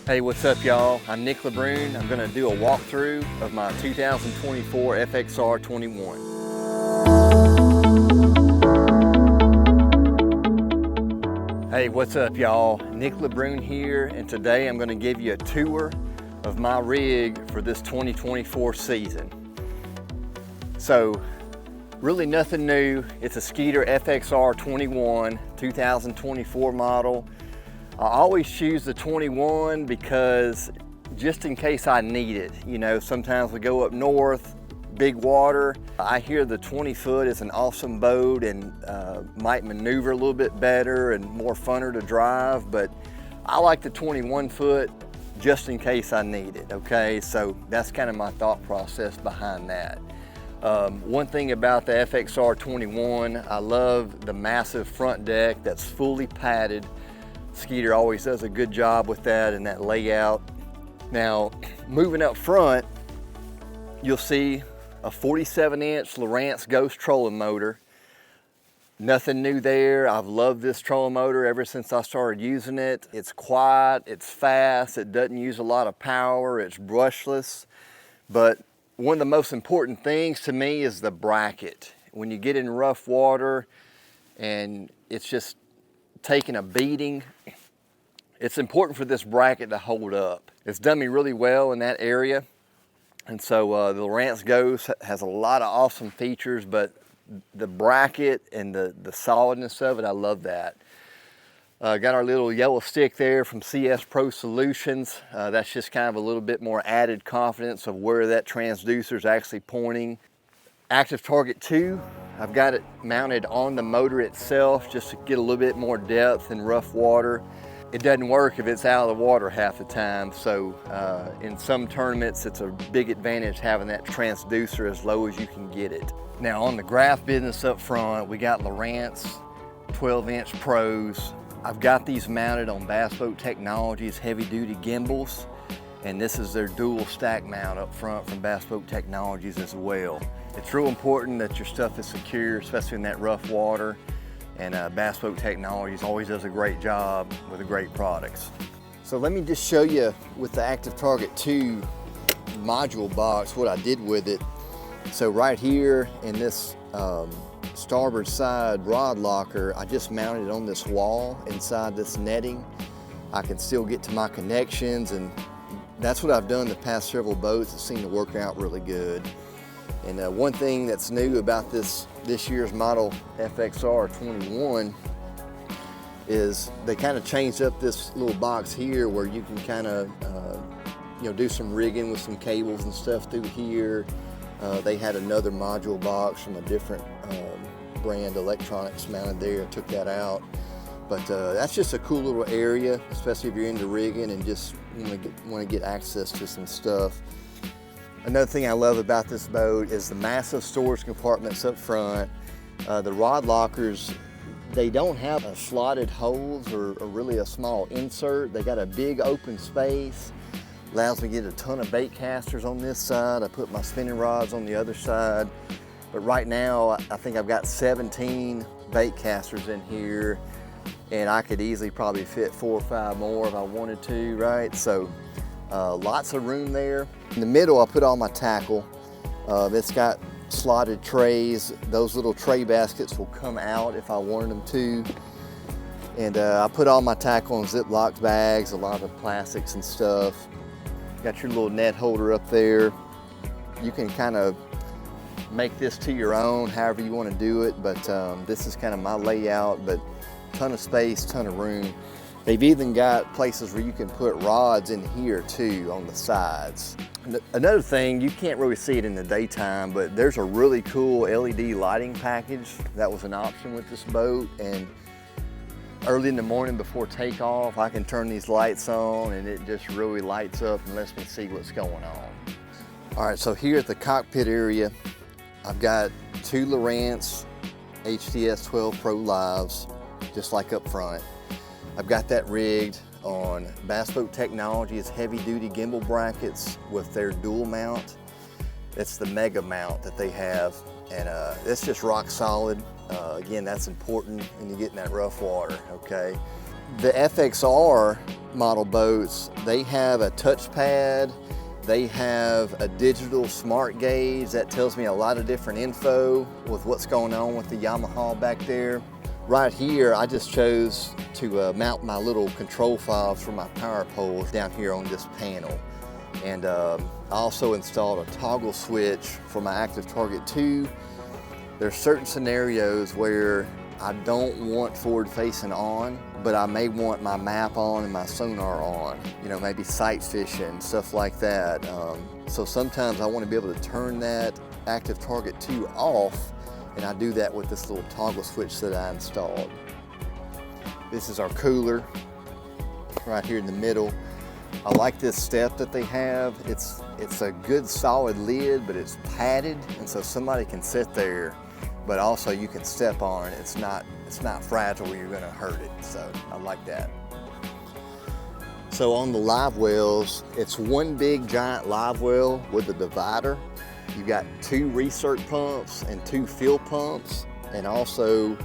Hey, what's up y'all? I'm Nick LeBrun. I'm gonna do a walkthrough of my 2024 FXR 21. Hey, what's up y'all? Nick LeBrun here, and today I'm gonna give you a tour of my rig for this 2024 season. So, really nothing new. It's a Skeeter FXR 21, 2024 model. I always choose the 21 because just in case I need it. You know, sometimes we go up north, big water. I hear the 20 foot is an awesome boat and might maneuver a little bit better and more funner to drive, but I like the 21 foot just in case I need it, okay? So that's kind of my thought process behind that. One thing about the FXR 21, I love the massive front deck that's fully padded. Skeeter always does a good job with that and that layout. Now, moving up front, you'll see a 47-inch Lowrance Ghost trolling motor. Nothing new there. I've loved this trolling motor ever since I started using it. It's quiet, it's fast, it doesn't use a lot of power, it's brushless. But one of the most important things to me is the bracket. When you get in rough water and it's just taking a beating, it's important for this bracket to hold up. It's done me really well in that area. And so the Lowrance Ghost has a lot of awesome features, but the bracket and the solidness of it, I love that. Got our little yellow stick there from CS Pro Solutions. That's just kind of a little bit more added confidence of where that transducer is actually pointing. Active Target 2, I've got it mounted on the motor itself just to get a little bit more depth in rough water. It doesn't work if it's out of the water half the time, so in some tournaments it's a big advantage having that transducer as low as you can get it. Now on the graph business up front, we got Lowrance 12-inch Pros. I've got these mounted on Bass Boat Technologies heavy-duty gimbals, and this is their dual stack mount up front from Bass Boat Technologies as well. It's real important that your stuff is secure, especially in that rough water, and Bass Boat Technologies always does a great job with the great products. So let me just show you with the Active Target 2 module box what I did with it. So right here in this starboard side rod locker, I just mounted it on this wall inside this netting. I can still get to my connections, and that's what I've done the past several boats. It seemed to work out really good. And one thing that's new about this year's model FXR 21 is they kind of changed up this little box here where you can kind of do some rigging with some cables and stuff through here. They had another module box from a different brand, electronics mounted there. I took that out. But that's just a cool little area, especially if you're into rigging and just want to get access to some stuff. Another thing I love about this boat is the massive storage compartments up front. The rod lockers, they don't have slotted holes or really a small insert. They got a big open space. Allows me to get a ton of bait casters on this side. I put my spinning rods on the other side. But right now, I think I've got 17 bait casters in here, and I could easily probably fit 4 or 5 more if I wanted to, right? So lots of room there. In the middle, I put all my tackle. It's got slotted trays. Those little tray baskets will come out if I wanted them to. And I put all my tackle in Ziploc bags, a lot of plastics and stuff. Got your little net holder up there. You can kind of make this to your own, however you want to do it, but this is kind of my layout, but ton of space, ton of room. They've even got places where you can put rods in here too on the sides. Another thing, you can't really see it in the daytime, but there's a really cool LED lighting package that was an option with this boat, and early in the morning before takeoff, I can turn these lights on and it just really lights up and lets me see what's going on. All right, so here at the cockpit area, I've got 2 Lowrance HDS 12 Pro Lives, just like up front. I've got that rigged on Bass Boat Technologies heavy-duty gimbal brackets with their dual mount. It's the mega mount that they have, and it's just rock solid. Again, that's important when you get in that rough water, okay? The FXR model boats, they have a touchpad, they have a digital smart gauge that tells me a lot of different info with what's going on with the Yamaha back there. Right here, I just chose to mount my little control fobs for my power poles down here on this panel. And I also installed a toggle switch for my active target 2. There's certain scenarios where I don't want forward facing on, but I may want my map on and my sonar on, you know, maybe sight fishing, stuff like that. So sometimes I want to be able to turn that active target 2 off, and I do that with this little toggle switch that I installed. This is our cooler right here in the middle. I like this step that they have. It's a good solid lid, but it's padded, and so somebody can sit there, but also you can step on it. It's not fragile where you're gonna hurt it, so I like that. So on the Livewells, it's one big giant live well with a divider. You've got 2 recirc pumps and 2 fill pumps, and also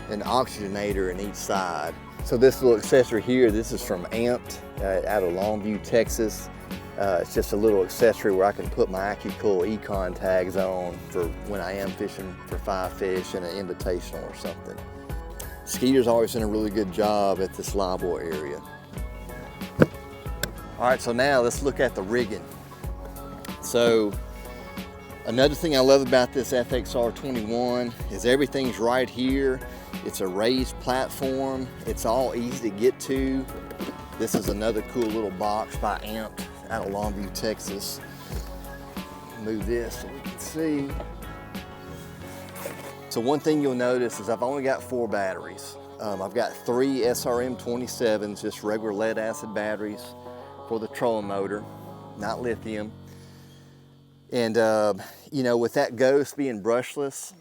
an oxygenator in each side. So this little accessory here, this is from Amped out of Longview, Texas. It's just a little accessory where I can put my AccuCool Econ tags on for when I am fishing for 5 fish in an invitational or something. Skeeter's always done a really good job at this live well area. All right, so now let's look at the rigging. So another thing I love about this FXR 21 is everything's right here. It's a raised platform. It's all easy to get to. This is another cool little box by Amped out of Longview, Texas. Move this so we can see. So one thing you'll notice is I've only got 4 batteries. I've got 3 SRM 27s, just regular lead acid batteries for the trolling motor, not lithium. And you know, with that Ghost being brushless,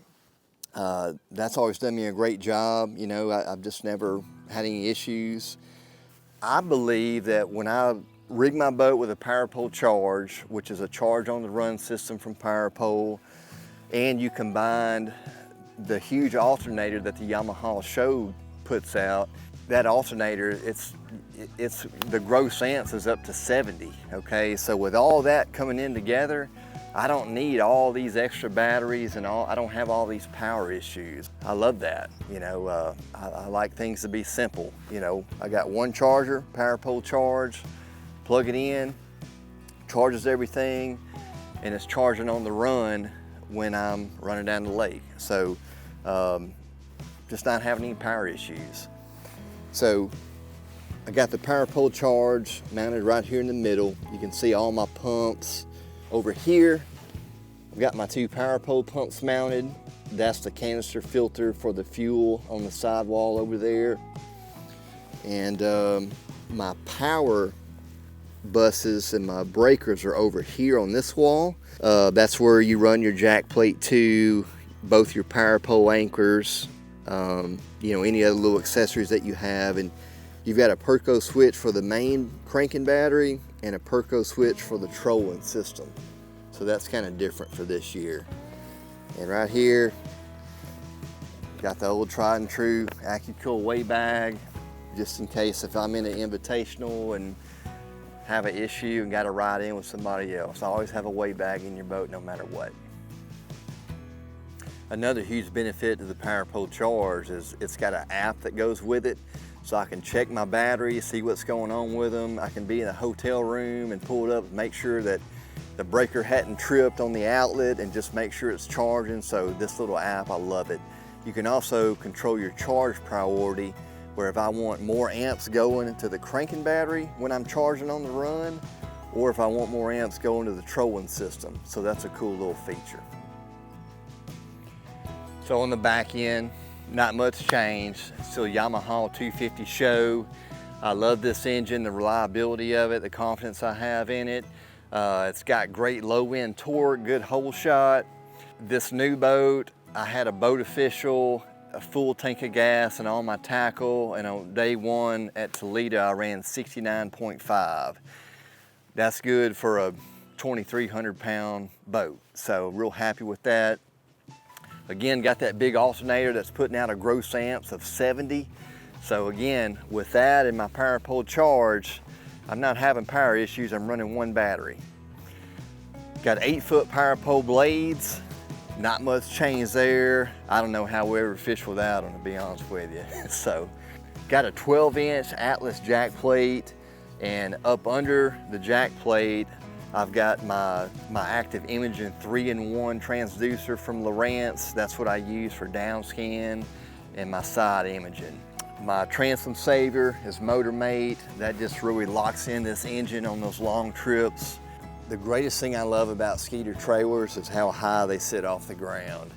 that's always done me a great job. You know, I've just never had any issues. I believe that when I rig my boat with a power pole charge, which is a charge on the run system from power pole, and you combined the huge alternator that the Yamaha show puts out, that alternator, it's the gross amps is up to 70, okay? So with all that coming in together, I don't need all these extra batteries and I don't have all these power issues. I love that, you know, I like things to be simple. You know, I got one charger, power pole charge, plug it in, charges everything, and it's charging on the run when I'm running down the lake. So just not having any power issues. So I got the power pole charge mounted right here in the middle. You can see all my pumps. Over here, I've got my 2 power pole pumps mounted. That's the canister filter for the fuel on the sidewall over there. And my power buses and my breakers are over here on this wall. That's where you run your jack plate to, both your power pole anchors, you know, any other little accessories that you have. And you've got a Perco switch for the main cranking battery and a Perco switch for the trolling system. So that's kind of different for this year. And right here, got the old tried and true AccuCool weigh bag, just in case if I'm in an invitational and have an issue and got to ride in with somebody else. Always have a weigh bag in your boat no matter what. Another huge benefit to the power pole charge is it's got an app that goes with it, so I can check my batteries, see what's going on with them. I can be in a hotel room and pull it up, make sure that the breaker hadn't tripped on the outlet, and just make sure it's charging. So this little app, I love it. You can also control your charge priority, where if I want more amps going into the cranking battery when I'm charging on the run, or if I want more amps going to the trolling system. So that's a cool little feature. So on the back end, not much change. Still Yamaha 250 show. I love this engine, the reliability of it, the confidence I have in it. It's got great low end torque, good hole shot. This new boat, I had a boat official, a full tank of gas and all my tackle, and on day 1 at Toledo, I ran 69.5. That's good for a 2,300 pound boat. So real happy with that. Again, got that big alternator that's putting out a gross amps of 70. So again, with that and my power pole charge, I'm not having power issues, I'm running one battery. Got 8-foot power pole blades, not much change there. I don't know how we ever fish without them, to be honest with you. So, got a 12-inch Atlas jack plate, and up under the jack plate, I've got my active imaging 3-in-1 transducer from Lowrance. That's what I use for down scan and my side imaging. My transom saver is motor mate. That just really locks in this engine on those long trips. The greatest thing I love about Skeeter trailers is how high they sit off the ground.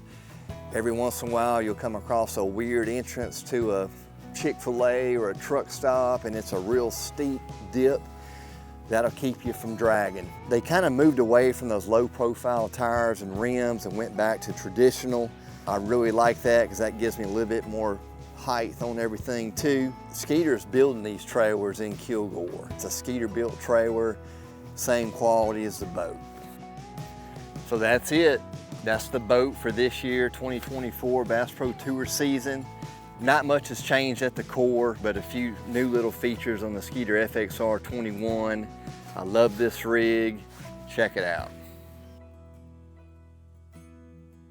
Every once in a while you'll come across a weird entrance to a Chick-fil-A or a truck stop, and it's a real steep dip. That'll keep you from dragging. They kind of moved away from those low profile tires and rims and went back to traditional. I really like that because that gives me a little bit more height on everything too. Skeeter's building these trailers in Kilgore. It's a Skeeter built trailer, same quality as the boat. So that's it. That's the boat for this year, 2024 Bass Pro Tour season. Not much has changed at the core, but a few new little features on the Skeeter FXR 21. I love this rig. Check it out.